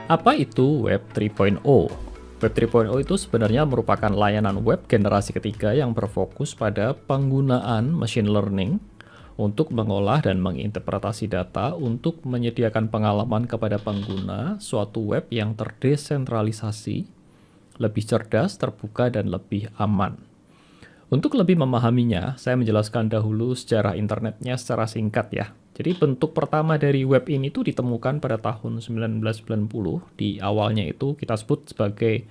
Apa itu Web 3.0? Web 3.0 itu sebenarnya merupakan layanan web generasi ketiga yang berfokus pada penggunaan machine learning untuk mengolah dan menginterpretasi data untuk menyediakan pengalaman kepada pengguna suatu web yang terdesentralisasi, lebih cerdas, terbuka, dan lebih aman. Untuk lebih memahaminya, saya menjelaskan dahulu sejarah internetnya secara singkat ya. Jadi bentuk pertama dari web ini tuh ditemukan pada tahun 1990. Di awalnya itu kita sebut sebagai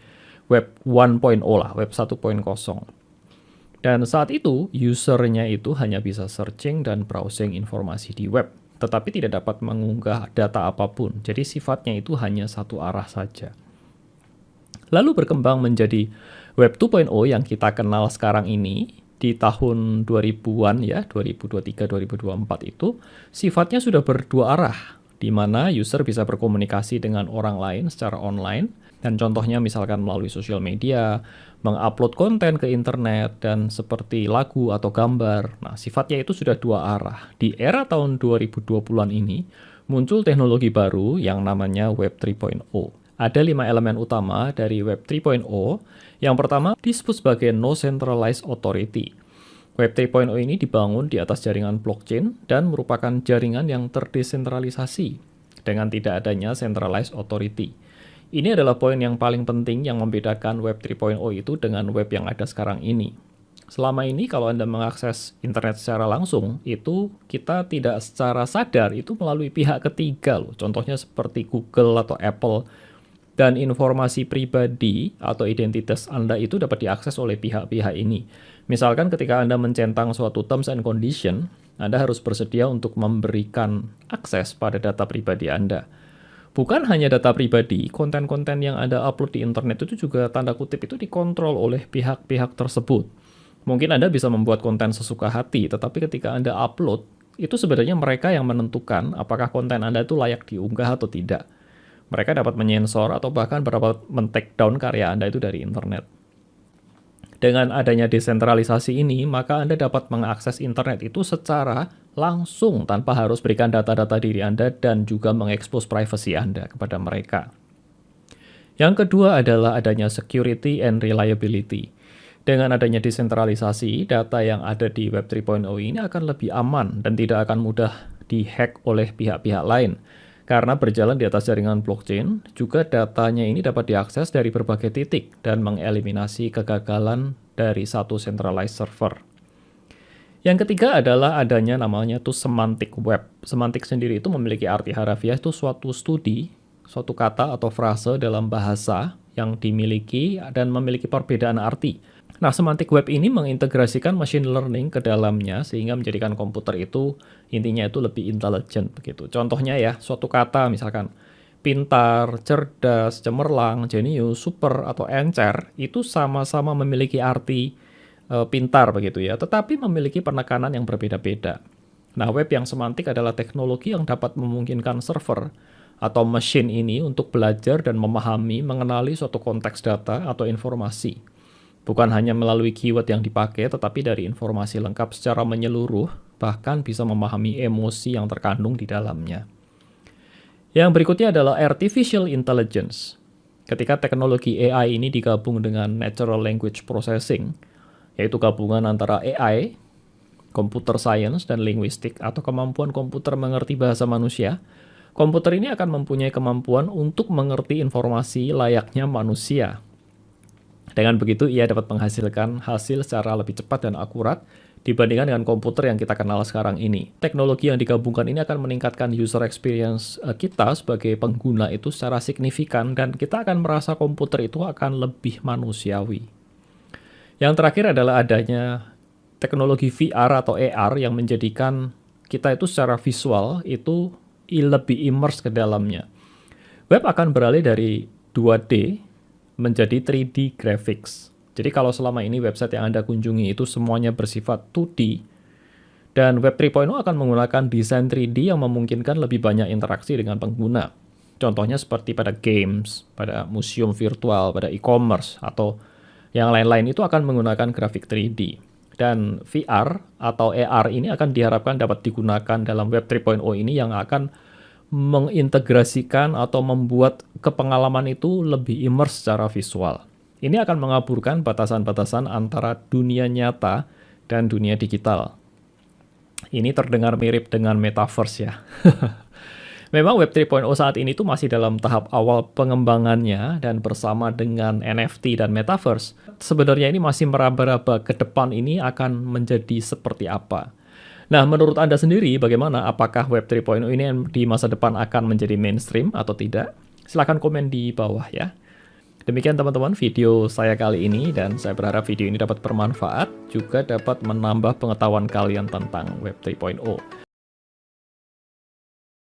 web 1.0 lah, web 1.0. Dan saat itu, usernya itu hanya bisa searching dan browsing informasi di web, tetapi tidak dapat mengunggah data apapun. Jadi sifatnya itu hanya satu arah saja. Lalu berkembang menjadi Web 2.0 yang kita kenal sekarang ini di tahun 2000-an ya, 2023-2024 itu sifatnya sudah berdua arah, di mana user bisa berkomunikasi dengan orang lain secara online, dan contohnya misalkan melalui sosial media, mengupload konten ke internet, dan seperti lagu atau gambar. Nah, sifatnya itu sudah dua arah. Di era tahun 2020-an ini, muncul teknologi baru yang namanya Web 3.0. Ada 5 elemen utama dari Web 3.0. Yang pertama disebut sebagai No Centralized Authority. Web 3.0 ini dibangun di atas jaringan blockchain dan merupakan jaringan yang terdesentralisasi dengan tidak adanya centralized authority. Ini adalah poin yang paling penting yang membedakan Web 3.0 itu dengan web yang ada sekarang ini. Selama ini kalau Anda mengakses internet secara langsung, itu kita tidak secara sadar itu melalui pihak ketiga loh. Contohnya seperti Google atau Apple. Dan informasi pribadi atau identitas Anda itu dapat diakses oleh pihak-pihak ini. Misalkan ketika Anda mencentang suatu terms and condition, Anda harus bersedia untuk memberikan akses pada data pribadi Anda. Bukan hanya data pribadi, konten-konten yang Anda upload di internet itu juga tanda kutip itu dikontrol oleh pihak-pihak tersebut. Mungkin Anda bisa membuat konten sesuka hati, tetapi ketika Anda upload, itu sebenarnya mereka yang menentukan apakah konten Anda itu layak diunggah atau tidak. Mereka dapat menyensor atau bahkan dapat men-take down karya Anda itu dari internet. Dengan adanya desentralisasi ini, maka Anda dapat mengakses internet itu secara langsung tanpa harus berikan data-data diri Anda dan juga mengekspos privasi Anda kepada mereka. Yang kedua adalah adanya security and reliability. Dengan adanya desentralisasi, data yang ada di Web 3.0 ini akan lebih aman dan tidak akan mudah dihack oleh pihak-pihak lain. Karena berjalan di atas jaringan blockchain, juga datanya ini dapat diakses dari berbagai titik dan mengeliminasi kegagalan dari satu centralized server. Yang ketiga adalah adanya namanya tuh semantic web. Semantik sendiri itu memiliki arti harafiah itu suatu studi, suatu kata atau frase dalam bahasa yang dimiliki dan memiliki perbedaan arti. Nah, semantic web ini mengintegrasikan machine learning ke dalamnya sehingga menjadikan komputer itu intinya itu lebih intelijen begitu. Contohnya ya, suatu kata misalkan pintar, cerdas, cemerlang, jenius, super atau encer itu sama-sama memiliki arti pintar begitu ya, tetapi memiliki penekanan yang berbeda-beda. Nah, web yang semantik adalah teknologi yang dapat memungkinkan server atau mesin ini untuk belajar dan memahami, mengenali suatu konteks data atau informasi. Bukan hanya melalui keyword yang dipakai, tetapi dari informasi lengkap secara menyeluruh, bahkan bisa memahami emosi yang terkandung di dalamnya. Yang berikutnya adalah artificial intelligence. Ketika teknologi AI ini digabung dengan natural language processing, yaitu gabungan antara AI, computer science, dan linguistik, atau kemampuan komputer mengerti bahasa manusia, komputer ini akan mempunyai kemampuan untuk mengerti informasi layaknya manusia. Dengan begitu, ia dapat menghasilkan hasil secara lebih cepat dan akurat dibandingkan dengan komputer yang kita kenal sekarang ini. Teknologi yang digabungkan ini akan meningkatkan user experience kita sebagai pengguna itu secara signifikan dan kita akan merasa komputer itu akan lebih manusiawi. Yang terakhir adalah adanya teknologi VR atau AR yang menjadikan kita itu secara visual itu lebih immerse ke dalamnya. Web akan beralih dari 2D menjadi 3D graphics. Jadi kalau selama ini website yang Anda kunjungi itu semuanya bersifat 2D, dan Web 3.0 akan menggunakan desain 3D yang memungkinkan lebih banyak interaksi dengan pengguna. Contohnya seperti pada games, pada museum virtual, pada e-commerce, atau yang lain-lain itu akan menggunakan grafik 3D. Dan VR atau AR ini akan diharapkan dapat digunakan dalam Web 3.0 ini yang akan mengintegrasikan atau membuat kepengalaman itu lebih immerse secara visual. Ini akan mengaburkan batasan-batasan antara dunia nyata dan dunia digital. Ini terdengar mirip dengan metaverse ya. Memang Web 3.0 saat ini tuh masih dalam tahap awal pengembangannya, dan bersama dengan NFT dan Metaverse, sebenarnya ini masih meraba-raba ke depan ini akan menjadi seperti apa. Nah, menurut Anda sendiri bagaimana? Apakah Web 3.0 ini di masa depan akan menjadi mainstream atau tidak? Silahkan komen di bawah ya. Demikian teman-teman video saya kali ini, dan saya berharap video ini dapat bermanfaat, juga dapat menambah pengetahuan kalian tentang Web 3.0.